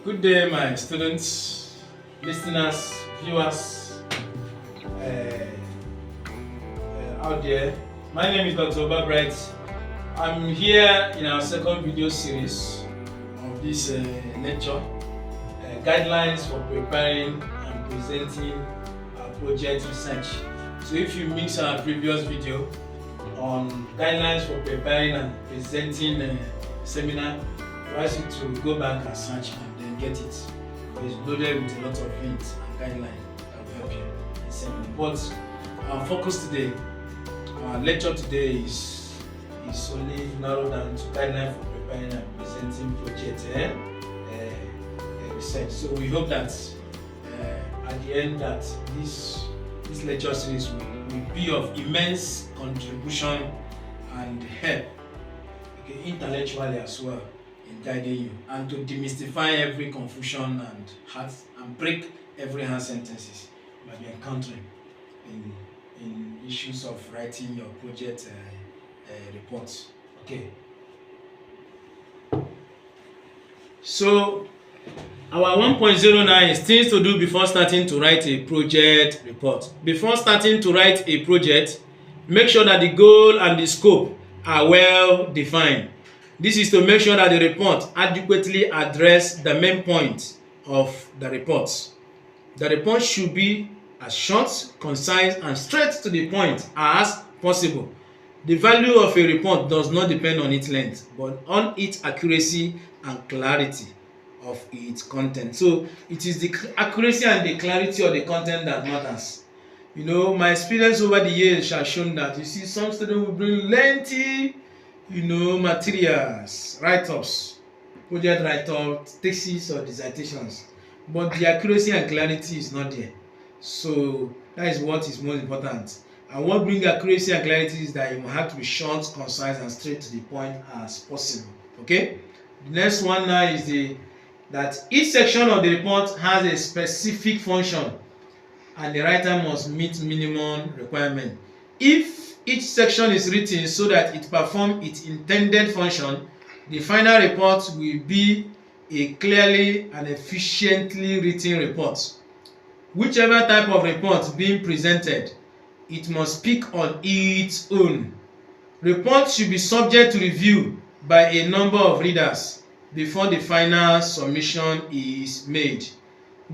Good day, my students, listeners, viewers out there. My name is Dr. Obabright. I'm here in our second video series of this lecture, guidelines for preparing and presenting our project research. So if you mix our previous video on guidelines for preparing and presenting a seminar, I advise you to go back and search and then get it. It's loaded with a lot of links and guidelines that will help you in seminar. But our focus today, our lecture today is only narrowed down to guidelines for preparing and presenting project research. So we hope that at the end that this lecture series will be of immense contribution and help, intellectually as well, in guiding you and to demystify every confusion and break every hard sentences you might be encountering in issues of writing your project reports. Okay. So our 1.09 is things to do before starting to write a project report. Before starting to write a project, make sure that the goal and the scope are well defined. This is to make sure that the report adequately addresses the main point of the report. The report should be as short, concise, and straight to the point as possible. The value of a report does not depend on its length, but on its accuracy and clarity of its content. So it is the accuracy and the clarity of the content that matters. You know, my experience over the years has shown that you see some students will bring lengthy, materials, write-ups, project write-ups, theses or dissertations, but the accuracy and clarity is not there. So that is what is most important. And what brings accuracy and clarity is that you have to be short, concise, and straight to the point as possible. Okay. The next one now is that each section of the report has a specific function, and the writer must meet minimum requirement. If each section is written so that it performs its intended function, the final report will be a clearly and efficiently written report. Whichever type of report being presented, it must speak on its own. Reports should be subject to review by a number of readers before the final submission is made.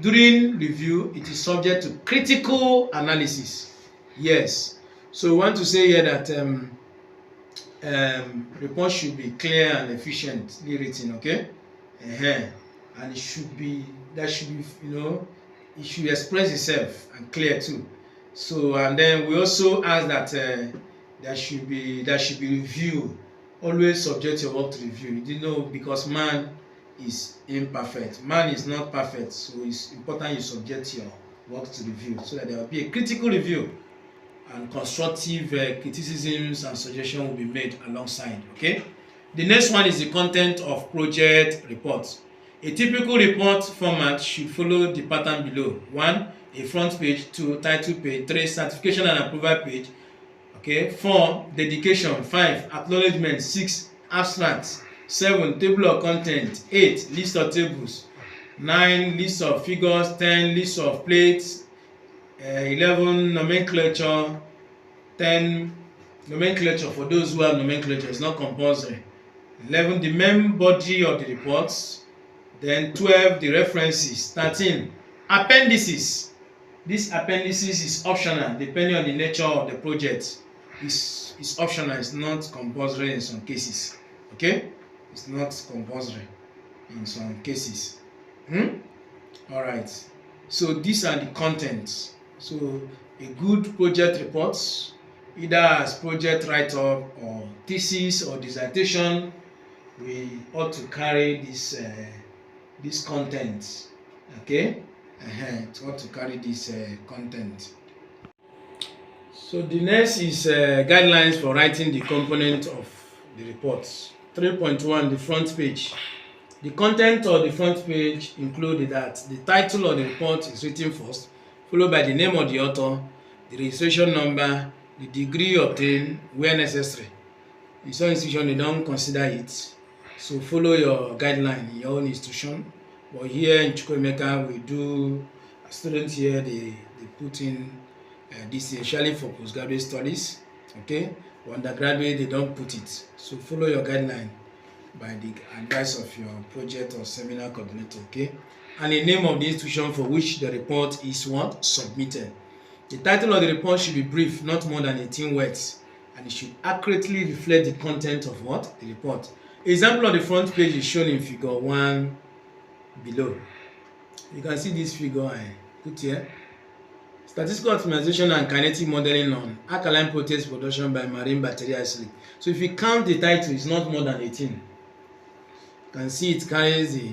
During review, it is subject to critical analysis. Yes. So we want to say here that reports should be clear and efficiently written, okay? And it should be, it should express itself and clear too. So, and then we also ask that there should be review. Always subject your work to review. Because man is imperfect. Man is not perfect. So it's important you subject your work to review so that there will be a critical review and constructive criticisms and suggestions will be made alongside. Okay. The next one is the content of project reports. A typical report format should follow the pattern below. 1. A front page. 2. Title page. 3. Certification and approval page. Okay. 4. Dedication. 5. Acknowledgement. 6. Abstract. 7. Table of content. 8. List of tables. 9. List of figures. 10. List of plates. 11. Nomenclature. 10. Nomenclature for those who have nomenclature. It's not compulsory. 11. The main body of the reports. Then 12. The references. 13. Appendices. This appendices is optional depending on the nature of the project. It's optional. It's not compulsory in some cases. Okay? It's not compulsory in some cases. All right. So these are the contents. So a good project report, either as project write-up or thesis or dissertation, we ought to carry this content. Okay, it ought to carry this content. So the next is guidelines for writing the component of the report. 3.1, the front page. The content of the front page included that the title of the report is written first, followed by the name of the author, the registration number, the degree obtained where necessary. In some institution, they don't consider it. So follow your guideline in your own institution. But here in Chukwuemeka, we do, students here, they put in this especially for postgraduate studies, okay? For undergraduate, they don't put it. So follow your guideline by the advice of your project or seminar coordinator, okay? And the name of the institution for which the report is what? Submitted. The title of the report should be brief, not more than 18 words, and it should accurately reflect the content of what? The report. Example of the front page is shown in figure 1 below. You can see this figure I put here. Statistical optimization and kinetic modeling on alkaline protease production by marine bacteria isolate. So if you count the title, it's not more than 18. You can see it carries the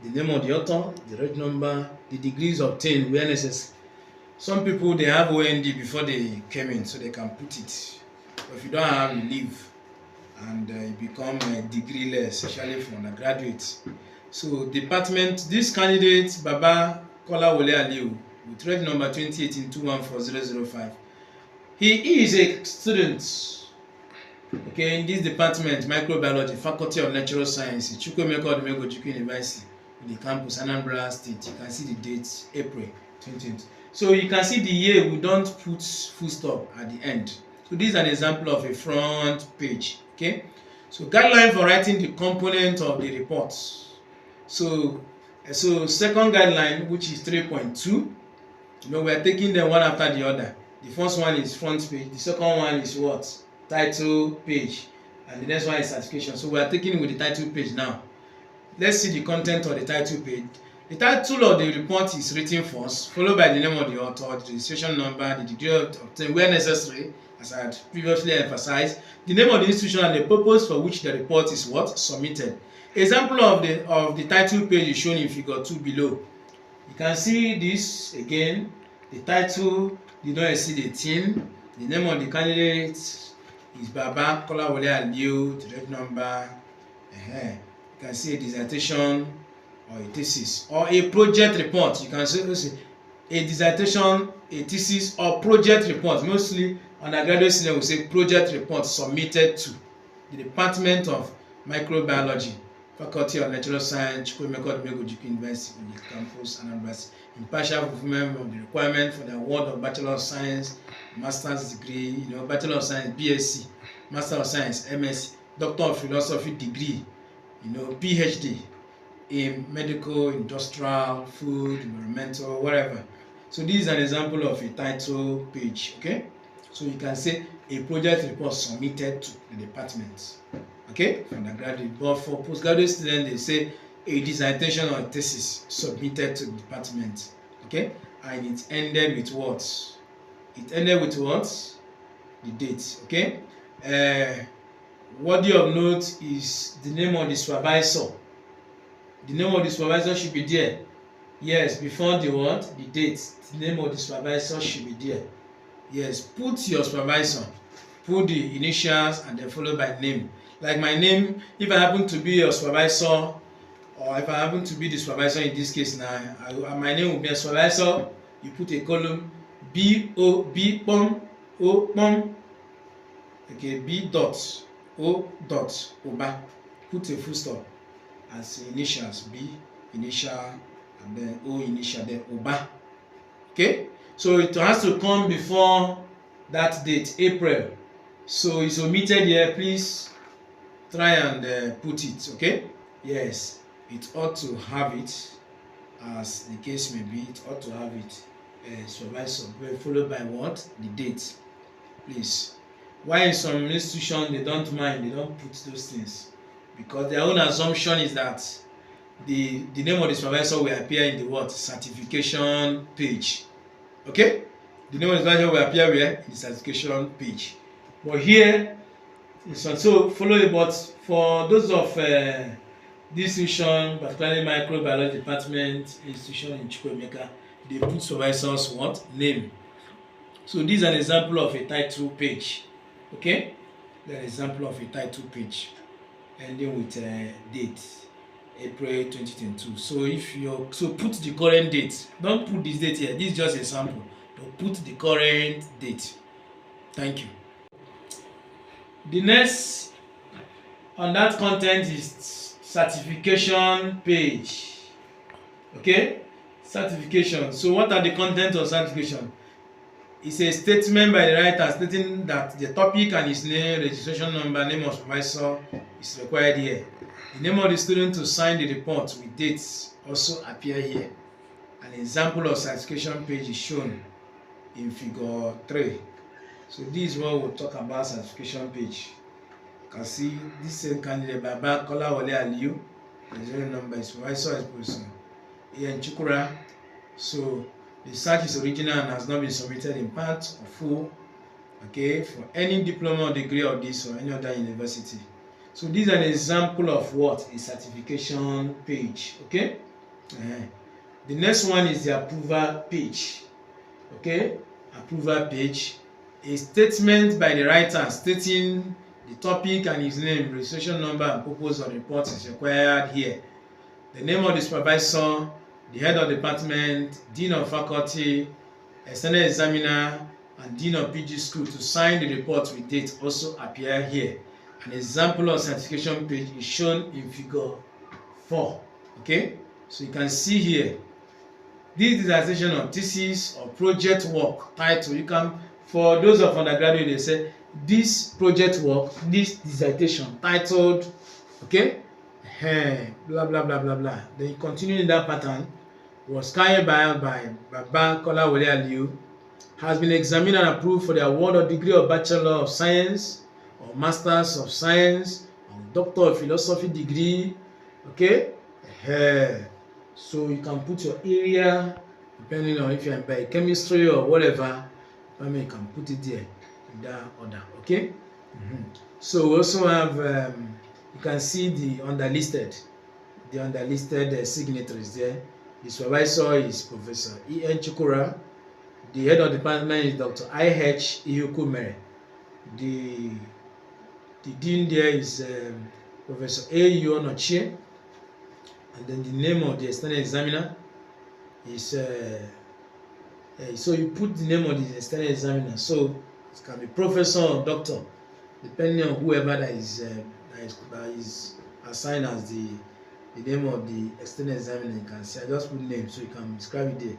name of the author, the reg number, the degrees obtained where necessary. Some people, they have OND before they came in, so they can put it. But if you don't have, you leave, and you become a degree less, especially for undergraduates. So department, this candidate, Baba Kolawole Aliu, with reg number 2018-214005. He is a student, okay, in this department, microbiology, Faculty of Natural Sciences, Chukwuemeka Odumegwu Ojukwu University, in the campus, Anambra State. You can see the date, April 2020. So you can see the year, we don't put full stop at the end. So this is an example of a front page, okay? So guideline for writing the component of the report. So second guideline, which is 3.2, you know, we are taking them one after the other. The first one is front page, the second one is what? Title page, and the next one is certification. So we are taking with the title page now. Let's see the content of the title page. The title of the report is written first, followed by the name of the author, the registration number, the degree obtained where necessary, as I had previously emphasized, the name of the institution and the purpose for which the report is what? Submitted. Example of the title page is shown in figure 2 below. You can see this again. The title did not exceed 18. The name of the candidate is Baba Kolawole Aliu, the reg number. You can see a dissertation or a thesis or a project report. You can say a dissertation, a thesis, or project report. Mostly undergraduate students will say project report submitted to the Department of Microbiology, Faculty of Natural Science, Chukwuemeka Odumegwu Ojukwu University, in the campus, Anambra, in partial fulfillment of the requirement for the award of Bachelor of Science, Master's degree, you know, Bachelor of Science, BSc, Master of Science, MSc, Doctor of Philosophy degree, you know, PhD in medical, industrial, food, environmental, whatever. So this is an example of a title page, okay? So you can say a project report submitted to the department, okay, for undergraduate. But for postgraduate students, they say a dissertation or a thesis submitted to the department, okay? And it ended with what? It ended with what? The date, okay? Worthy of note is the name of the supervisor. The name of the supervisor should be there. Yes, before the what? The date. The name of the supervisor should be there. Yes, put your supervisor. Put the initials and then followed by name. Like my name, if I happen to be your supervisor, or if I happen to be the supervisor in this case now, my name will be a supervisor. You put a column B-O-B-POM, O-POM, okay, B dot, O dot, Oba. Put a full stop as initials, B initial, and then O initial, then Oba. Okay, so it has to come before that date, April. So it's omitted here. Please try and put it. Okay, yes, it ought to have it, as the case may be. It ought to have it. Supervisor, followed by what? The date. Please. Why in some institutions they don't mind, they don't put those things, because their own assumption is that the name of the supervisor will appear in the what? Certification page. Okay? The name of the supervisor will appear where? In the certification page. But here, so follow it. But for those of this institution, particularly microbiology department institution in Chukwuemeka, they put supervisor's what? Name. So this is an example of a title page. Okay? An example of a title page ending with date, April 2022. So if you put the current date. Don't put this date here. This is just a sample. But put the current date. Thank you. The next on that content is certification page. Okay, certification. So what are the content of certification? It's a statement by the writer stating that the topic and his name, registration number, name of supervisor is required here. The name of the student to sign the report with dates also appear here. An example of certification page is shown in figure 3. So this is what we'll talk about certification page. You can see this same candidate Baba Kolawole Aliyu, registration number is supervisor is person A.N. Chukura. So the search is original and has not been submitted in part or full, okay, for any diploma or degree of this or any other university. So this is an example of what? A certification page, okay? The next one is the approval page, okay? Approval page, a statement by the writer stating the topic and his name, registration number and purpose of the report is required here. The name of the supervisor, the head of department, dean of faculty, external examiner, and dean of PG school to sign the report with date also appear here. An example of certification page is shown in figure 4. Okay, so you can see here this dissertation of thesis or project work title. You can, for those of undergraduate, they say this project work, this dissertation titled, okay, blah blah blah blah blah. Then you continue in that pattern. Was carried by Baba Kolawole Aliyu, has been examined and approved for the award of degree of Bachelor of Science or Masters of Science or Doctor of Philosophy degree. Okay, so you can put your area depending on if you're in biochemistry or whatever. I mean, you can put it there in that order. Okay. So we also have you can see the underlisted signatories there. The supervisor is Professor E.N. Chukura. The head of the department is Dr. I.H. Ihukumere. The dean there is Professor A.U. Onochie. And then the name of the external examiner is so you put the name of the external examiner. So it can be professor or doctor, depending on whoever that is assigned as the name of the external examiner. You can see I just put name so you can describe it there.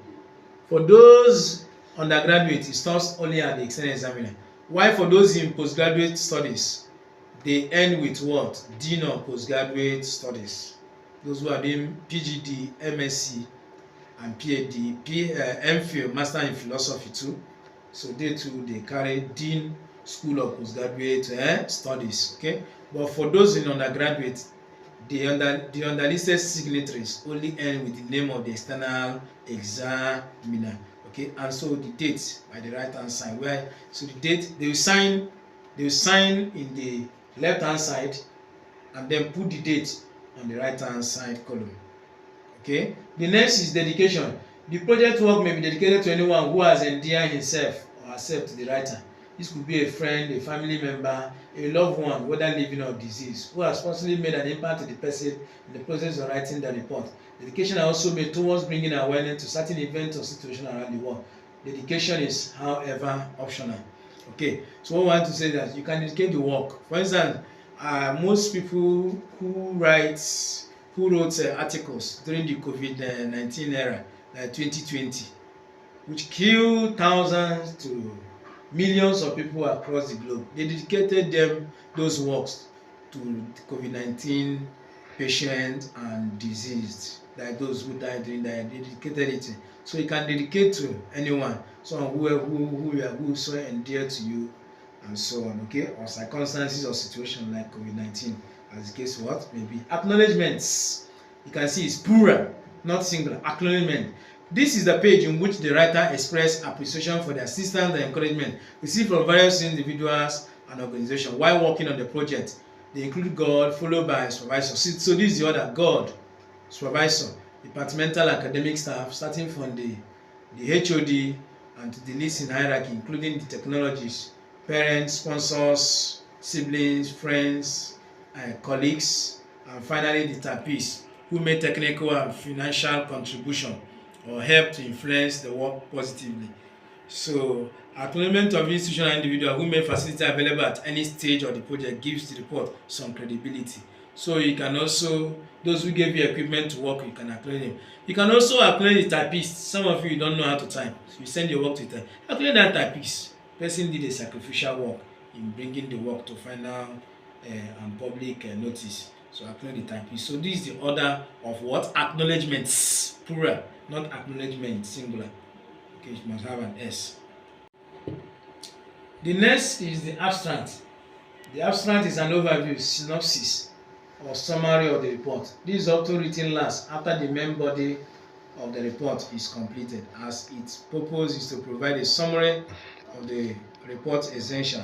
For those undergraduate, it starts only at the external examiner. While for those in postgraduate studies, they end with what? Dean of Postgraduate Studies. Those who are doing PGD, MSc, and PhD, MPhil, Master in Philosophy too. So they too, they carry Dean School of Postgraduate Studies. Okay, but for those in undergraduate, the underlisted signatories only end with the name of the external examiner. Okay, and so the date by the right hand side. Where so the date they will sign in the left hand side, and then put the date on the right hand side column. Okay, the next is dedication. The project work may be dedicated to anyone who has endeared himself or herself to the writer. This could be a friend, a family member, a loved one, whether living or deceased, who has personally made an impact to the person in the process of writing the report. Dedication are also made towards bringing awareness to certain events or situations around the world. Dedication is, however, optional. Okay, so what I want to say is that you can dedicate the work. For instance, most people who wrote articles during the COVID-19 era, like 2020, which killed thousands to millions of people across the globe, they dedicated those works to COVID-19 patients and diseased, like those who died during that. They dedicated it. So you can dedicate to anyone, someone who so endear to you, and so on. Okay, or circumstances or situation like COVID-19, as the case what maybe. Acknowledgements. You can see it's plural, not singular. Acknowledgement. This is the page in which the writer expressed appreciation for the assistance and encouragement received from various individuals and organizations while working on the project. They include God, followed by supervisor. So this is the order: God, supervisor, departmental academic staff, starting from the HOD and to the least in hierarchy, including the technologists, parents, sponsors, siblings, friends, colleagues, and finally the TAPIs, who made technical and financial contribution or help to influence the work positively. So, acknowledgement of institutional individual who made facility available at any stage of the project gives the report some credibility. So you can also, those who gave you equipment to work, you can acknowledge them. You can also acknowledge the typist. Some of you don't know how to type. So you send your work to type. Acknowledge that typist. Person did a sacrificial work in bringing the work to final and public notice. So acknowledge the typist. So this is the order of what? Acknowledgements, plural, not acknowledgement, singular. Okay, it must have an S. The next is the abstract. The abstract is an overview, synopsis, or summary of the report. This is often written last after the main body of the report is completed, as its purpose is to provide a summary of the report's essential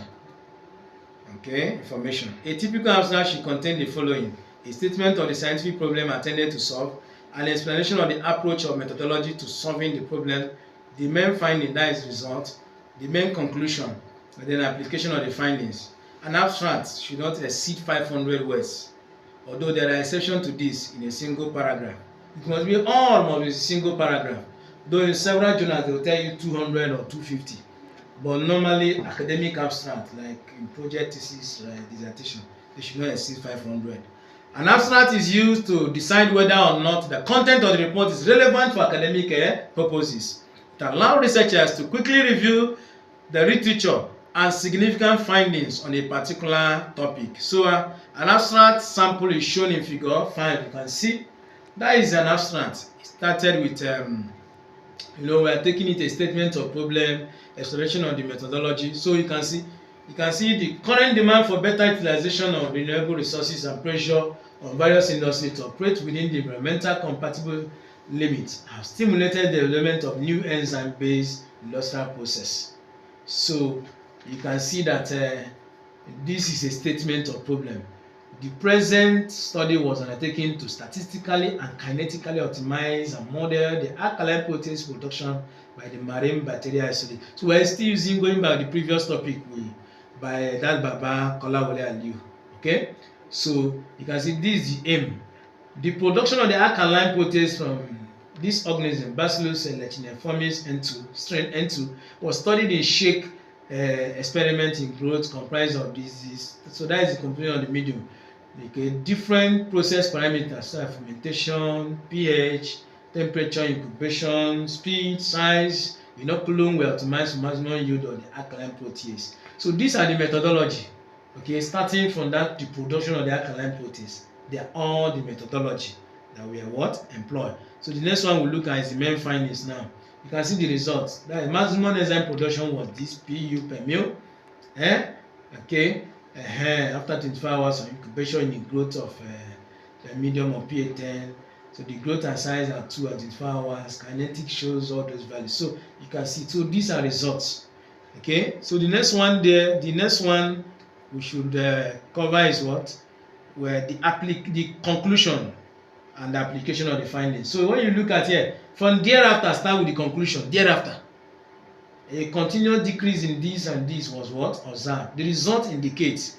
information. A typical abstract should contain the following: a statement of the scientific problem intended to solve, an explanation of the approach or methodology to solving the problem, the main finding, that is result, the main conclusion, and then application of the findings. An abstract should not exceed 500 words, although there are exceptions to this in a single paragraph. It must be a single paragraph, though in several journals they will tell you 200 or 250. But normally academic abstract, like in project thesis, dissertation, they should not exceed 500. An abstract is used to decide whether or not the content of the report is relevant for academic purposes. It allows researchers to quickly review the literature and significant findings on a particular topic. So an abstract sample is shown in figure 5. You can see that is an abstract. It started with we are taking it a statement of problem, explanation of the methodology. So you can see the current demand for better utilization of renewable resources and pressure on various industries to operate within the environmental compatible limits have stimulated the development of new enzyme-based industrial process. So you can see that this is a statement of problem. The present study was undertaken to statistically and kinetically optimize and model the alkaline proteins production by the marine bacteria isolate. So we're still using, going back to the previous topic by that Baba Kolawole Aliu. Okay, so you can see this is the aim. The production of the alkaline proteins from this organism, Bacillus lechiniformis N2, strain N2, was studied in shake experiment in growth comprised of disease. So that is the component of the medium. Okay, different process parameters such as fermentation, pH, temperature, incubation, speed, size, inoculum were optimized for maximum yield of the alkaline protease. So these are the methodology. Okay, starting from that, the production of the alkaline protease. They are all the methodology that we are employ. So the next one we look at is the main findings now. You can see the results. That maximum enzyme production was this PU per mil. Okay. After 24 hours of incubation in the growth of the medium of pH 10. So the growth and size are 2 at 24 hours. Kinetic shows all those values. So you can see. So these are results. Okay. So the next one we should cover is what? Where the conclusion and the application of the findings. So when you look at here, from thereafter, start with the conclusion. Thereafter, a continuous decrease in this and this was what? Observed. The result indicates,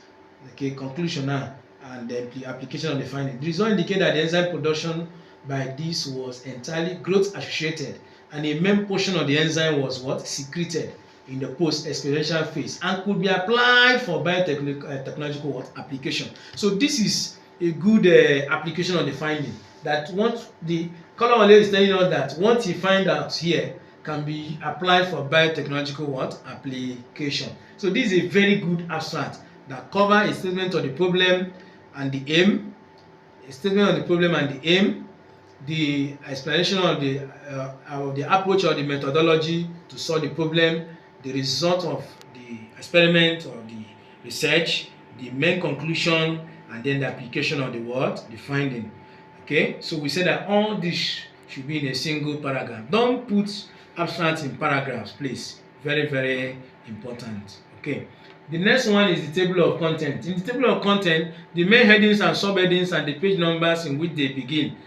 okay, conclusion now, and the application of the finding. The result indicates that the enzyme production by this was entirely growth associated, and a main portion of the enzyme was what? Secreted in the post-experiential phase and could be applied for biotechnological application. So this is a good application of the finding. That once the Kolawole is telling us that once you find out here can be applied for biotechnological application. So this is a very good abstract that covers a statement of the problem and the aim, a statement of the problem and the aim, the explanation of the approach or the methodology to solve the problem, the result of the experiment or the research, the main conclusion, and then the application of the finding. Okay, so we said that all this should be in a single paragraph. Don't put abstracts in paragraphs, please. Very, very important. Okay, the next one is the table of content. In the table of content, the main headings and subheadings and the page numbers in which they begin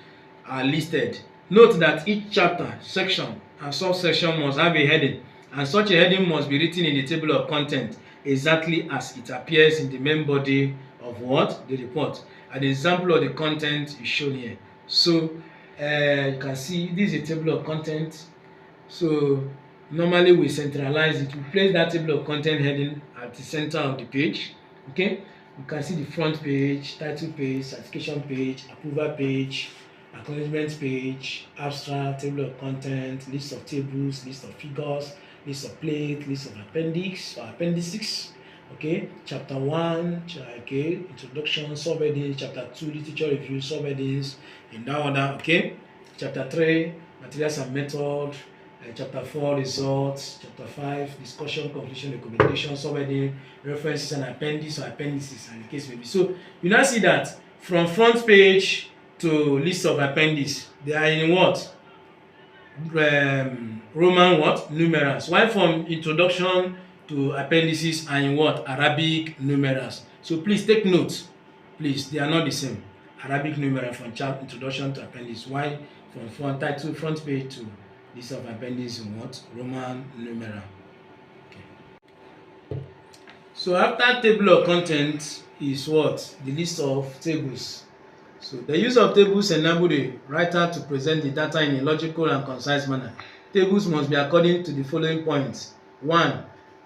are listed. Note that each chapter, section, and subsection must have a heading, and such a heading must be written in the table of content exactly as it appears in the main body of the report. An example of the content is shown here. So you can see this is a table of content. So normally we centralize it. We place that table of content heading at the center of the page. Okay. You can see the front page, title page, certification page, approval page, acknowledgement page, abstract, table of content, list of tables, list of figures, list of plate, list of appendix or appendices. Okay, chapter 1, okay, introduction, subheadings, chapter 2, literature review, subheadings, in that order. Okay, chapter 3, materials and method, chapter 4, results, chapter 5, discussion, conclusion, recommendation, subheading, references and appendix or appendices, and the case may be. So you now see that from front page to list of appendix, they are in what? Roman what? Numerals. While from introduction to appendices are in what? Arabic numerals. So please take note. Please, they are not the same. Arabic numeral from introduction to appendix. While from front page to list of appendix in what? Roman numeral. Okay. So after table of content is what? The list of tables. So the use of tables enable the writer to present the data in a logical and concise manner. Tables must be according to the following points. 1.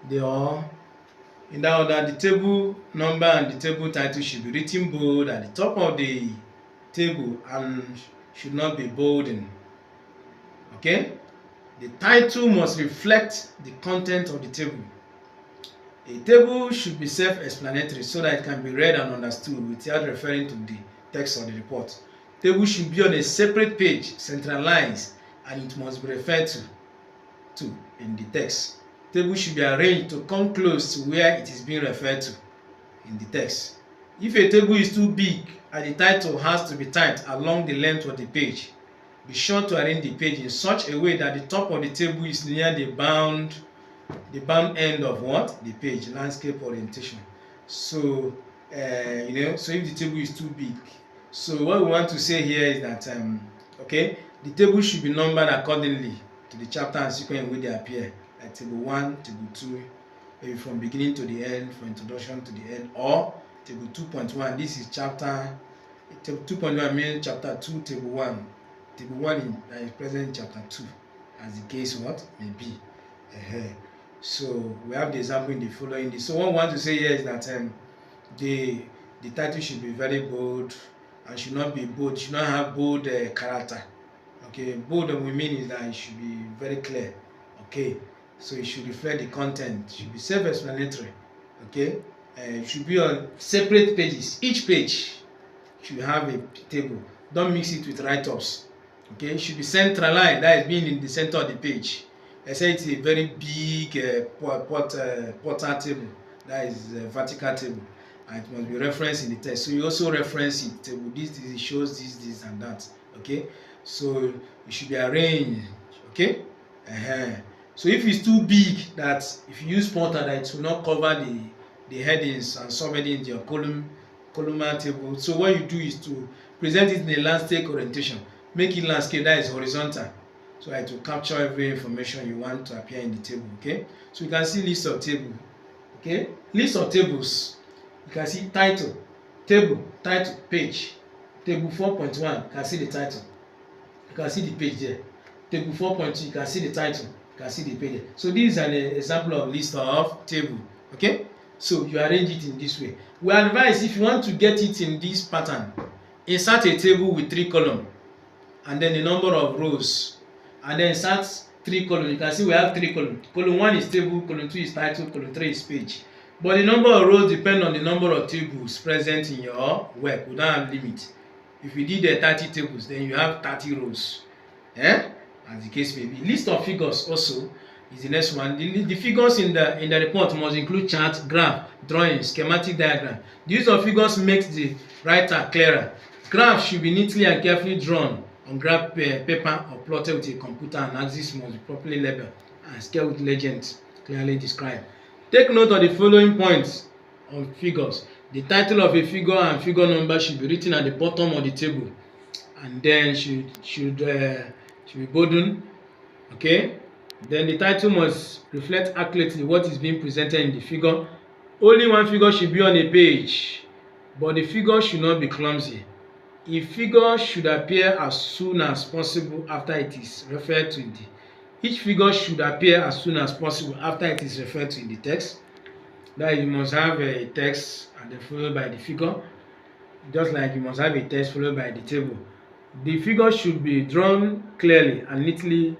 They are in that order. The table number and the table title should be written bold at the top of the table and should not be bolded. Okay? The title must reflect the content of the table. A table should be self-explanatory so that it can be read and understood without referring to the text of the report. Table should be on a separate page, centralized, and it must be referred to in the text. Table should be arranged to come close to where it is being referred to in the text. If a table is too big and the title has to be typed along the length of the page, be sure to arrange the page in such a way that the top of the table is near the bound end of what? The page, landscape orientation. So so if the table is too big, so what we want to say here is that okay, the table should be numbered accordingly to the chapter and sequence in which they appear, like table 1, table 2, maybe from beginning to the end, from introduction to the end, or table 2.1. This is chapter table 2.1 means chapter 2, table 1. Table 1 is present in chapter 2, as the case what may be. So we have the example in the following. So what we want to say here is that the title should be very bold and should not be bold, should not have bold character. Okay, bold we mean is that it should be very clear. Okay, so it should reflect the content, it should be self-explanatory. Okay, it should be on separate pages. Each page should have a table. Don't mix it with write-ups. Okay, it should be centralized, that is being in the center of the page. I say it's a very big portal table, that is a vertical table, and it must be referenced in the text. So you also reference it, table this it shows this and that. Okay, so it should be arranged. Okay, so if it's too big, that if you use pointer, that it will not cover the headings and subheadings in your columnar table. So what you do is to present it in a landscape orientation. Make it landscape, that is horizontal, so it will capture every information you want to appear in the table. Okay, so you can see list of table. Okay, list of tables. You can see title, table, title, page. Table 4.1, you can see the title. You can see the page there. Table 4.2, you can see the title. You can see the page there. So this is an example of list of table. Okay, so you arrange it in this way. We advise, if you want to get it in this pattern, insert a table with 3 columns and then the number of rows, and then insert 3 columns. You can see we have 3 columns. Column 1 is table, column 2 is title, column 3 is page. But the number of rows depend on the number of tables present in your work. We don't have limit. If you did 30 tables, then you have 30 rows. As the case may be. List of figures also is the next one. The figures in the report must include chart, graph, drawing, schematic diagram. The use of figures makes the writer clearer. Graphs should be neatly and carefully drawn on graph paper or plotted with a computer, and axis must be properly labeled and scaled with legends clearly described. Take note of the following points on figures. The title of a figure and figure number should be written at the bottom of the table, and then should be bolded. Okay. Then the title must reflect accurately what is being presented in the figure. Only one figure should be on a page, but the figure should not be clumsy. A figure should appear as soon as possible after it is referred to in the. Each figure should appear as soon as possible after it is referred to in the text. That is, you must have a text and then followed by the figure, just like you must have a text followed by the table. The figure should be drawn clearly and neatly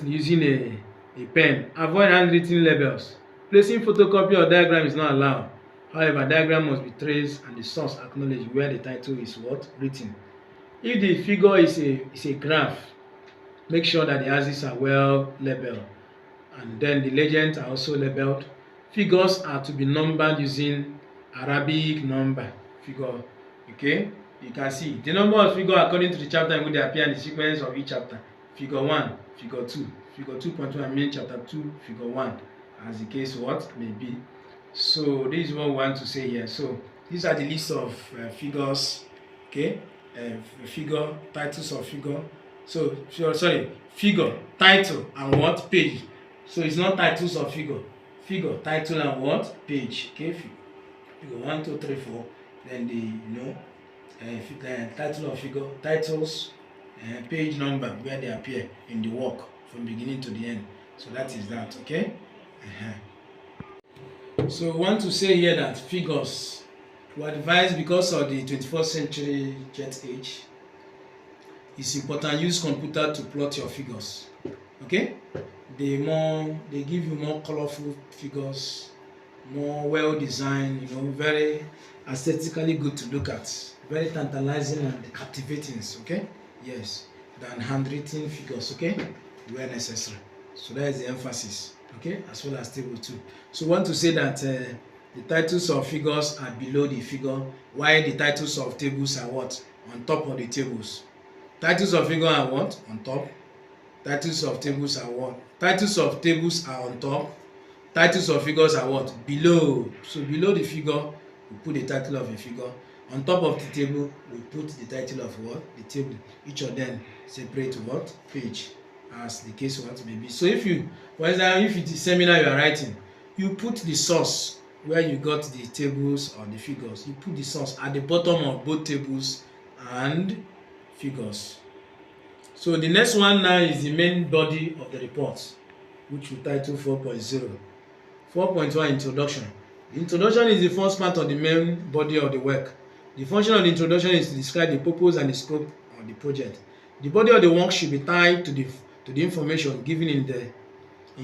using a pen. Avoid handwritten labels. Placing photocopy or diagram is not allowed. However, diagram must be traced and the source acknowledged where the title is written. If the figure is a graph, make sure that the axes are well labeled and then the legends are also labeled. Figures are to be numbered using Arabic number figure. Okay, you can see the number of figure according to the chapter in which they appear in the sequence of each chapter. Figure 1, figure 2, figure 2.1 mean chapter 2, figure 1, as the case may be. So this is what we want to say here. So these are the list of figures. Okay, figure, titles of figure. So sorry, figure, title, and what page. So it's not titles of figure, title, and what page. Okay, figure 1, 2, 3, 4. Then the title of figure, titles, page number where they appear in the work from beginning to the end. So that is that. Okay. So we want to say here that figures were devised because of the 21st century jet age. It's important, use computer to plot your figures. Okay, they give you more colorful figures, more well designed, very aesthetically good to look at, very tantalizing and captivating. Okay, yes, than handwritten figures. Okay, where necessary. So that is the emphasis. Okay, as well as table 2. So we want to say that the titles of figures are below the figure, while the titles of tables are what? On top of the tables. Titles of figure are what? On top. Titles of tables are what? Titles of tables are on top. Titles of figures are what? Below. So below the figure, we put the title of a figure. On top of the table, we put the title of what? The table. Each of them separate what? Page, as the case may be. So if for example, if it is seminar you are writing, you put the source where you got the tables or the figures. You put the source at the bottom of both tables and figures. So the next one now is the main body of the report, which we title 4.0. 4.1 Introduction. The introduction is the first part of the main body of the work. The function of the introduction is to describe the purpose and the scope of the project. The body of the work should be tied to the information given in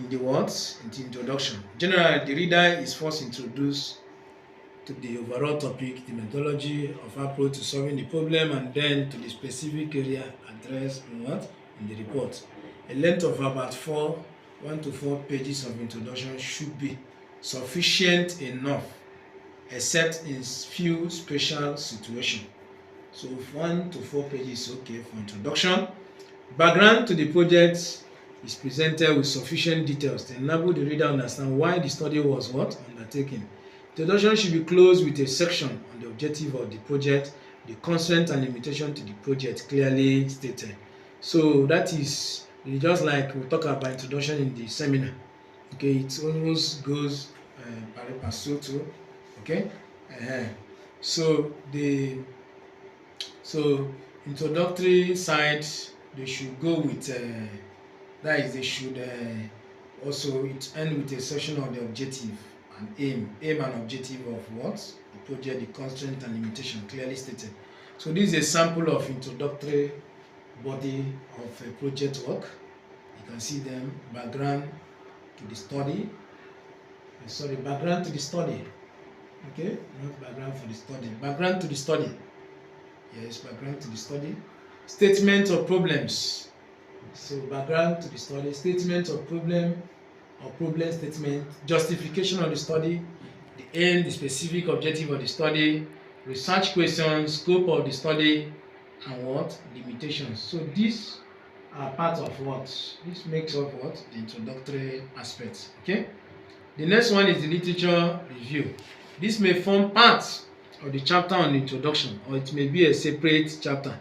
the words in the introduction. Generally, the reader is first introduced to the overall topic, the methodology of approach to solving the problem, and then to the specific area addressed in the report. A length of about 1 to 4 pages of introduction should be sufficient enough, except in few special situations. So 1 to 4 pages is okay for introduction. Background to the project is presented with sufficient details to enable the reader to understand why the study was undertaken. Introduction should be closed with a section on the objective of the project, the constraint and limitation to the project clearly stated. So that is just like we talk about introduction in the seminar. Okay, it almost goes pari passu too. Okay, so introductory side, they should go with that is, they should also end with a section of the objective and aim and objective of what? The project, the constraint and limitation clearly stated. So this is a sample of introductory body of a project work. You can see them. Background to the study. Background to the study. Okay, not background for the study. Background to the study. Yes, background to the study. Statement of problems. So background to the study, statement of problem or problem statement, justification of the study, the aim, the specific objective of the study, research questions, scope of the study, and what? Limitations. So these are part of what? This makes up what? The introductory aspects. Okay? The next one is the literature review. This may form part of the chapter on the introduction, or it may be a separate chapter.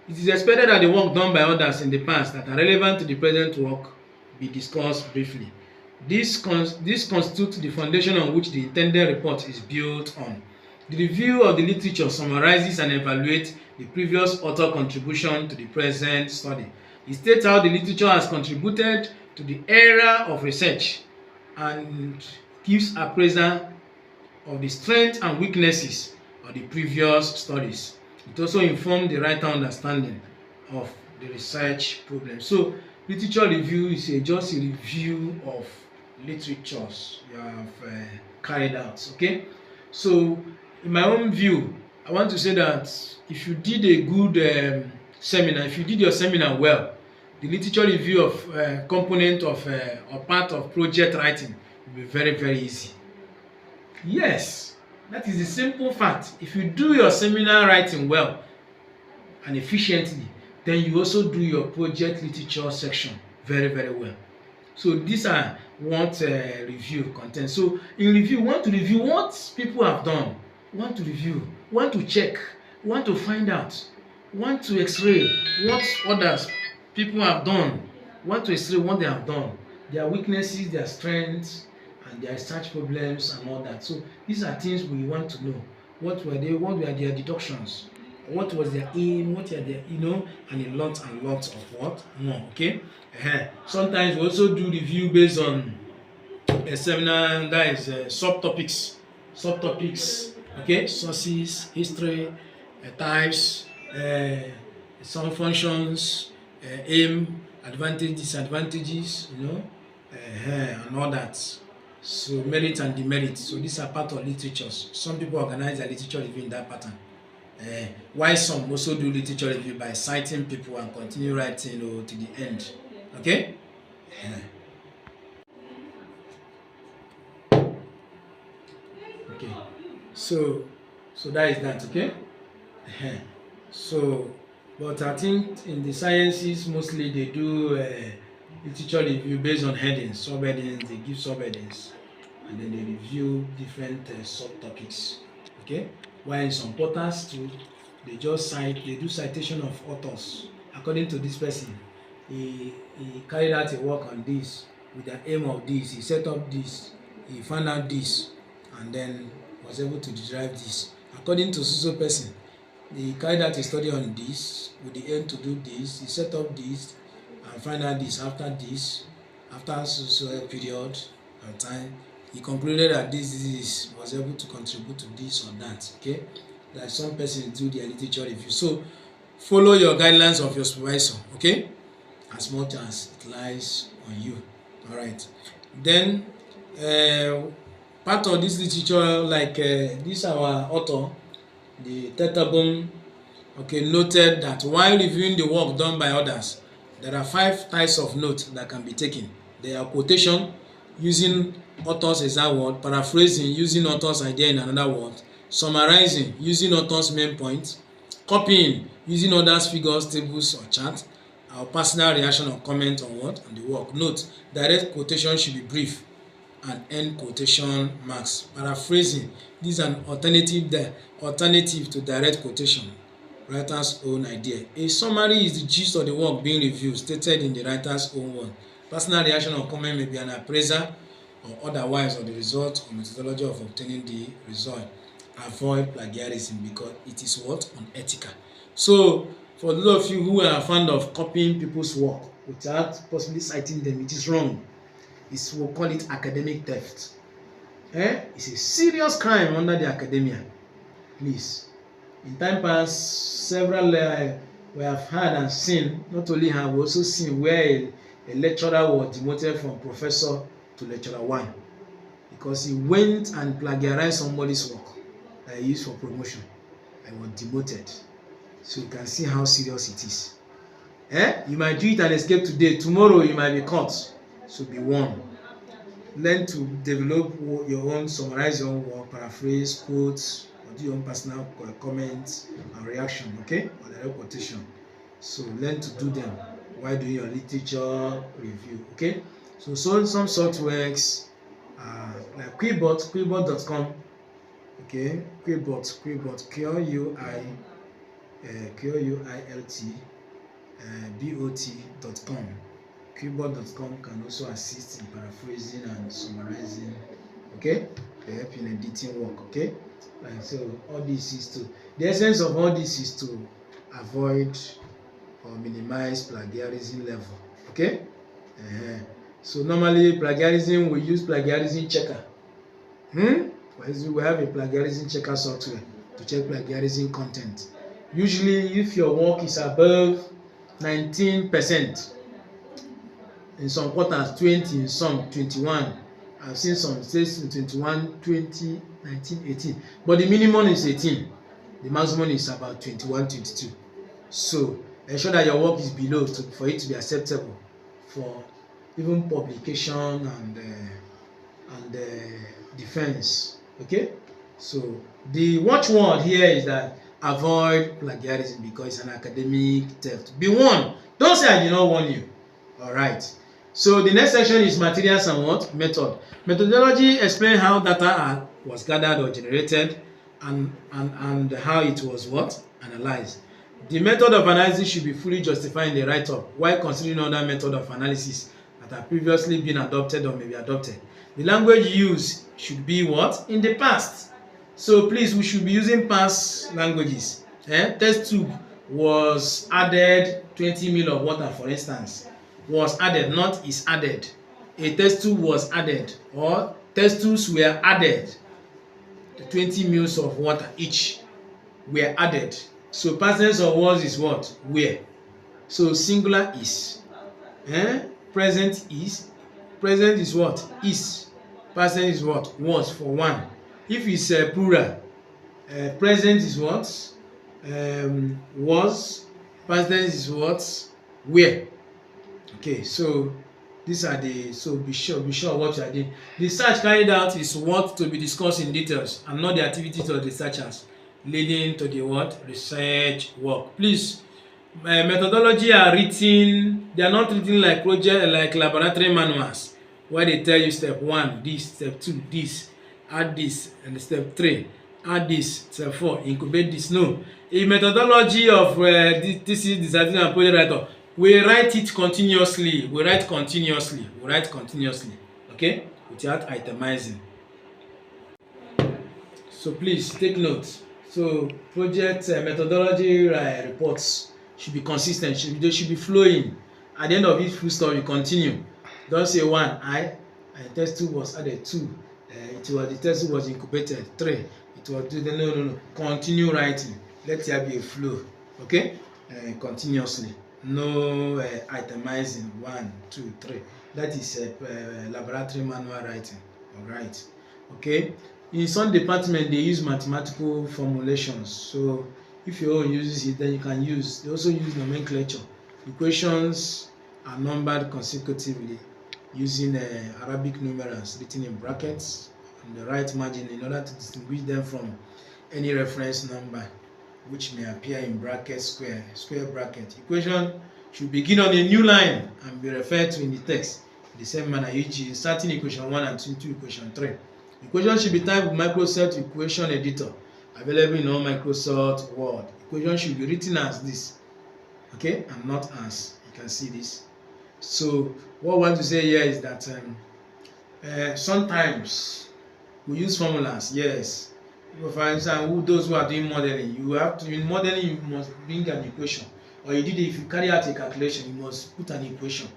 It is expected that the work done by others in the past that are relevant to the present work be discussed briefly. This constitutes the foundation on which the intended report is built on. The review of the literature summarizes and evaluates the previous author contribution to the present study. It states how the literature has contributed to the area of research and gives appraisal of the strengths and weaknesses of the previous studies. It also informs the writer understanding of the research problem. So literature review is just a review of literatures you have carried out. Okay, so in my own view, I want to say that if you did a good seminar, if you did your seminar well, the literature review of component of or part of project writing will be very, very easy. Yes, that is the simple fact. If you do your seminar writing well and efficiently, then you also do your project literature section very, very well. So these are what review content. So in review, you want to review what people have done, you want to review, you want to check, you want to find out, you want to x-ray what others people have done, you want to x-ray what they have done, their weaknesses, their strengths, and their research problems and all that. So these are things we want to know. What were their deductions? What was their aim? What are their, and a lot of what more. Okay. Sometimes we also do review based on a seminar that is subtopics. Okay, sources, history, types, some functions, aim, advantage, disadvantages, and all that. So merit and demerit. So these are part of literatures. Some people organize their literature review in that pattern. Why some also do literature review by citing people and continue writing to the end. Okay. Okay. So that is that. Okay. So, but I think in the sciences mostly they do literature review based on headings, subheadings. They give subheadings, and then they review different subtopics. Okay. While in some portals too, they do citation of authors. According to this person, he carried out a work on this with the aim of this. He set up this. He found out this, and then was able to derive this. According to so person, he carried out a study on this with the aim to do this. He set up this and find out this after so period of time. He concluded that this was able to contribute to this or that. Okay, that some persons do their literature review. So follow your guidelines of your supervisor. Okay, as much as it lies on you. All right. Then part of this literature, like this our author, the Tetelbaum, noted that while reviewing the work done by others, there are 5 types of notes that can be taken. There are quotation, using author's exact word, paraphrasing, using author's idea in another word, summarizing, using author's main point, copying, using others' figures, tables, or charts, our personal reaction or comment on the work. Note: direct quotation should be brief and end quotation marks. Paraphrasing: this is an alternative to direct quotation, writer's own idea. A summary is the gist of the work being reviewed, stated in the writer's own word. Personal reaction or comment may be an appraisal or otherwise of the result or methodology of obtaining the result. Avoid plagiarism because it is unethical. So for those of you who are fond of copying people's work without possibly citing them, it is wrong. We'll call it academic theft. It's a serious crime under the academia. Please. In time past, several we have heard and seen, not only have we also seen where a lecturer was demoted from professor to lecturer 1 because he went and plagiarized somebody's work that he used for promotion and was demoted. So you can see how serious it is. You might do it and escape today. Tomorrow you might be caught. So be warned. Learn to develop your own, summarize your own work, paraphrase, quotes, or do your own personal comments and reaction, okay? Or direct quotation. So learn to do them while doing your literature review, okay? So some softwares like Quillbot.com, okay? Quillbot, Quillbot.com. Quillbot.com can also assist in paraphrasing and summarizing, okay? They help in editing work, okay? And so all this is the essence of all this is to avoid or minimize plagiarism level, okay? So normally plagiarism, we use plagiarism checker. For instance, we have a plagiarism checker software to check plagiarism content. Usually, if your work is above 19%, in some quarters 20, in some 21, I've seen some states in 21, 20, 19, 18, but the minimum is 18, the maximum is about 21, 22. So ensure that your work is below for it to be acceptable for even publication and defense. Okay, so the watchword here is that avoid plagiarism because it's an academic theft. Be warned. Don't say I did not warn you. All right. So the next section is materials and what? Method. Methodology explain how data was gathered or generated and how it was what? Analyzed. The method of analysis should be fully justified in the write-up while considering other methods of analysis that have previously been adopted or may be adopted. The language used should be what? In the past. So please, we should be using past languages. Test tube was added 20 ml of water, for instance. Was added, not is added. A test tube was added, or test tubes were added. The 20 ml of water each were added. So past tense of was is what? Were. So singular is. Present is. Present is what? Is. Past tense is what? Was for one. If it's plural, present is what? Was. Past tense is what? Were. Okay, so these are the, so be sure what you are doing. The search carried out is what to be discussed in details and not the activities of the searchers leading to the what? Research work. Please, methodology are written, they are not written like project, like laboratory manuals where they tell you step 1 this, step 2 this, add this, and step 3 add this, step 4 incubate this. No, a methodology of this is dissertation and project write-up. We write it continuously. We write continuously. Okay, without itemizing. So please take note. So project methodology reports should be consistent. They should be flowing. At the end of each full stop, you continue. Don't say 1. Test 2 was added. 2. The test 2 was incubated. 3. It was no. Continue writing. Let there be a flow. Okay, continuously. No itemizing 1, 2, 3. That is laboratory manual writing. All right. Okay. In some department they use mathematical formulations. So if your own uses it, then you can use. They also use nomenclature. Equations are numbered consecutively using Arabic numerals written in brackets on the right margin in order to distinguish them from any reference number which may appear in bracket, square bracket. Equation should begin on a new line and be referred to in the text in the same manner, e.g. starting equation 1 and into equation 3. Equation should be typed with Microsoft Equation Editor available in all Microsoft Word. Equation should be written as this, okay, and not as. You can see this. So what I want to say here is that sometimes we use formulas, yes. For instance, those who are doing modeling, you have to, in modeling you must bring an equation, or if you carry out a calculation, you must put an equation.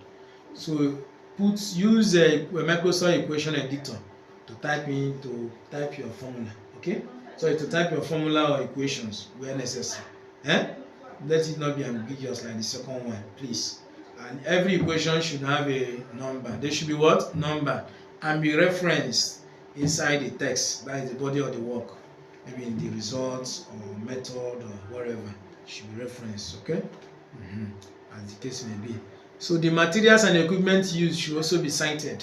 So use a Microsoft Equation Editor to type your formula. Okay, so to type your formula or equations where necessary. Let it not be ambiguous like the second one, please. And every equation should have a number. They should be what? Number, and be referenced inside the text. That is the body of the work. Maybe in the results or method or whatever, should be referenced. Okay, as the case may be. So the materials and equipment used should also be cited.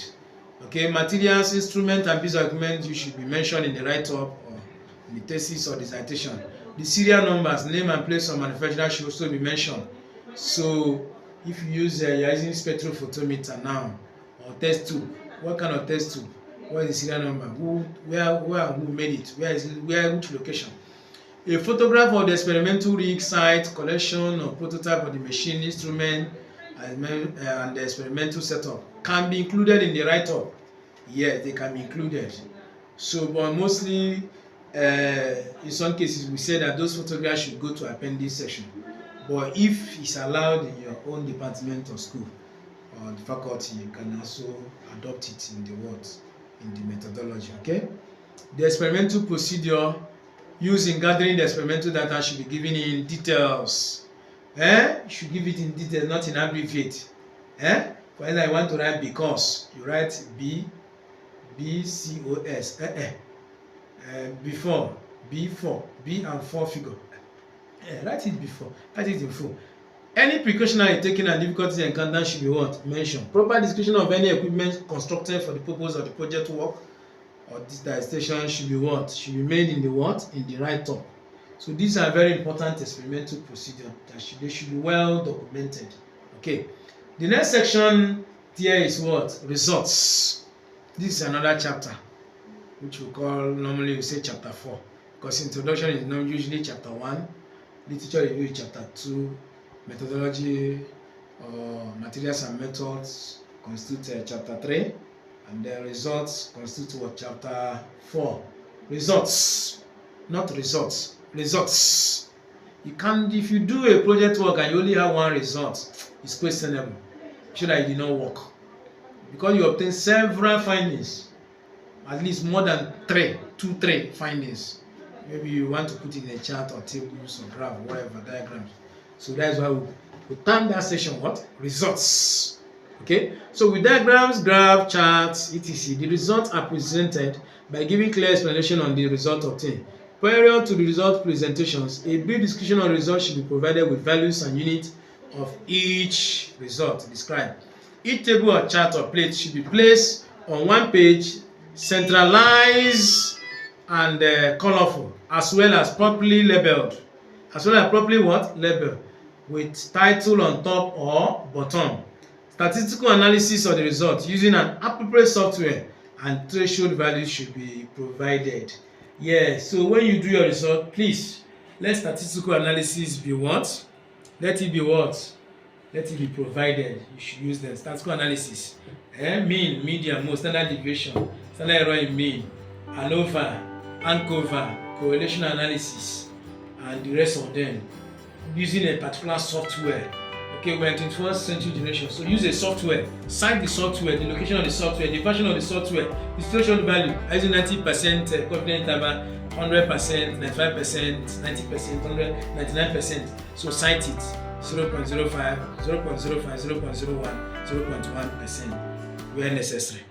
Okay, materials, instrument, and piece of equipment you should be mentioned in the write-up or in the thesis or dissertation. The serial numbers, name and place of manufacturer should also be mentioned. So if you use you're using spectrophotometer now or test tube, what kind of test tube? What is the serial number? Who made it? Which location? A photograph of the experimental rig site, collection or prototype of the machine, instrument, and the experimental setup can be included in the write-up. Yes, they can be included. So, but mostly, in some cases, we say that those photographs should go to appendix section. But if it's allowed in your own department or school or the faculty, you can also adopt it in the words, in the methodology. Okay. The experimental procedure used in gathering the experimental data should be given in details. You should give it in detail, not in abbreviate. For example, I want to write because, you write B-C-O-S. Before, B4, B and 4 figure. Write it before, write it in full. Any precaution taken and difficulties encountered should be what? Mentioned. Proper description of any equipment constructed for the purpose of the project work or digitization should be what? Should be made in the what? In the write-up. So these are very important experimental procedures that they should be well documented. Okay. The next section here is what? Results. This is another chapter, which we call, normally we say chapter 4, because introduction is not usually chapter 1, literature review is chapter 2, methodology or materials and methods constitute chapter 3, and the results constitute what? Chapter 4. Results, not results. Results. You can't, if you do a project work and you only have one result, it's questionable. Show that it did not work, because you obtain several findings, at least more than 3 findings. Maybe you want to put in a chart or tables or graph, whatever, diagrams. So that's why we term that section what? Results. Okay, so with diagrams, graph, charts, etc., the results are presented by giving clear explanation on the result obtained. Prior to the result presentations, a brief description of the result should be provided with values and units of each result described. Each table or chart or plate should be placed on one page, centralized and colorful, as well as properly labeled. As well as properly what? Labeled, with title on top or bottom. Statistical analysis of the result using an appropriate software and threshold values should be provided. Yes, so when you do your result, please let statistical analysis be what? Let it be what? Let it be provided. You should use them. Statistical analysis. Mean, median, mode, standard deviation, standard error in mean, ANOVA, ANCOVA, correlation analysis, and the rest of them. Using a particular software. Okay, we're in 21st century generation, so use a software. Cite the software, the location of the software, the version of the software, the threshold value, as in 90% confidence interval, 100%, 95%, 90%, 100, 99%. So cite it. 0.05, 0.05, 0.01, 0.1% where necessary.